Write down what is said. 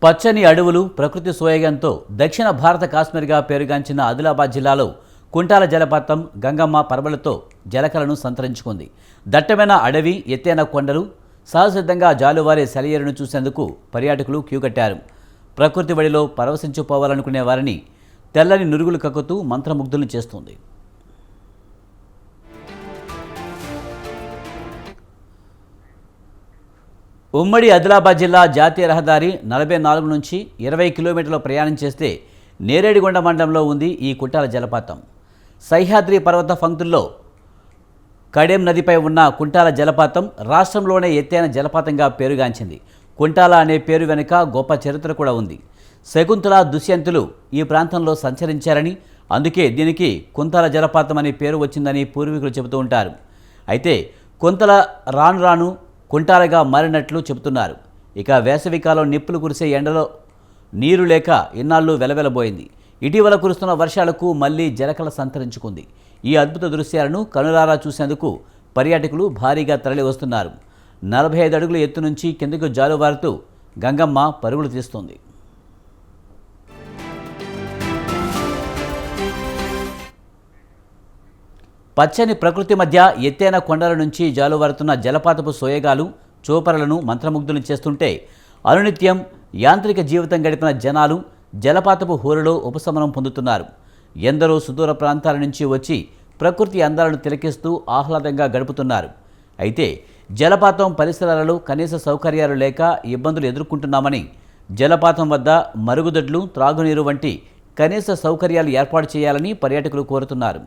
పచ్చని అడవులు ప్రకృతి సోయగంతో దక్షిణ భారత కాశ్మీర్గా పేరుగాంచిన ఆదిలాబాద్ జిల్లాలో కుంటాల జలపాతం గంగమ్మ పర్వలతో జలకలను సంతరించుకుంది. దట్టమైన అడవి, ఎత్తైన కొండలు, సహజసిద్ధంగా జాలువారే సెలయేరును చూసేందుకు పర్యాటకులు క్యూ కట్టారు. ప్రకృతి వడిలో పరవశించిపోవాలనుకునే వారిని తెల్లని నురుగులు కక్కుతూ మంత్రముగ్ధులను చేస్తుంది. ఉమ్మడి ఆదిలాబాద్ జిల్లా జాతీయ రహదారి 44 నుంచి 20 కిలోమీటర్ల ప్రయాణం చేస్తే నేరేడిగొండ మండలంలో ఉంది ఈ కుంటాల జలపాతం. సహ్యాద్రి పర్వత పంక్తుల్లో కడెం నదిపై ఉన్న కుంటాల జలపాతం రాష్ట్రంలోనే ఎత్తైన జలపాతంగా పేరుగాంచింది. కుంటాల అనే పేరు వెనుక గొప్ప చరిత్ర కూడా ఉంది. శకుంతల, దుష్యంతులు ఈ ప్రాంతంలో సంచరించారని, అందుకే దీనికి కుంతాల జలపాతం అనే పేరు వచ్చిందని పూర్వీకులు చెబుతూ ఉంటారు. అయితే కుంతల రాను రాను కుంటాలగా మారినట్లు చెబుతున్నారు. ఇక వేసవికాలం నిప్పులు కురిసే ఎండలో నీరు లేక ఇన్నాళ్ళు వెలవెలబోయింది. ఇటీవల కురుస్తున్న వర్షాలకు మళ్లీ జలకళ సంతరించుకుంది. ఈ అద్భుత దృశ్యాలను కనులారా చూసేందుకు పర్యాటకులు భారీగా తరలి వస్తున్నారు. 45 అడుగుల ఎత్తు నుంచి కిందకు జాలువారుతూ గంగమ్మ పరుగులు తీస్తుంది. పచ్చని ప్రకృతి మధ్య ఎత్తైన కొండల నుంచి జాలువారుతున్న జలపాతపు సోయగాలు చూపరలను మంత్రముగ్ధులు చేస్తుంటే అనునిత్యం యాంత్రిక జీవితం గడిపిన జనాలు జలపాతపు హోరులో ఉపశమనం పొందుతున్నారు. ఎందరో సుదూర ప్రాంతాల నుంచి వచ్చి ప్రకృతి అందాలను తిలకిస్తూ ఆహ్లాదంగా గడుపుతున్నారు. అయితే జలపాతం పరిసరాలలో కనీస సౌకర్యాలు లేక ఇబ్బందులు ఎదుర్కొంటున్నామని, జలపాతం వద్ద మరుగుదొడ్లు, త్రాగునీరు వంటి కనీస సౌకర్యాలు ఏర్పాటు చేయాలని పర్యాటకులు కోరుతున్నారు.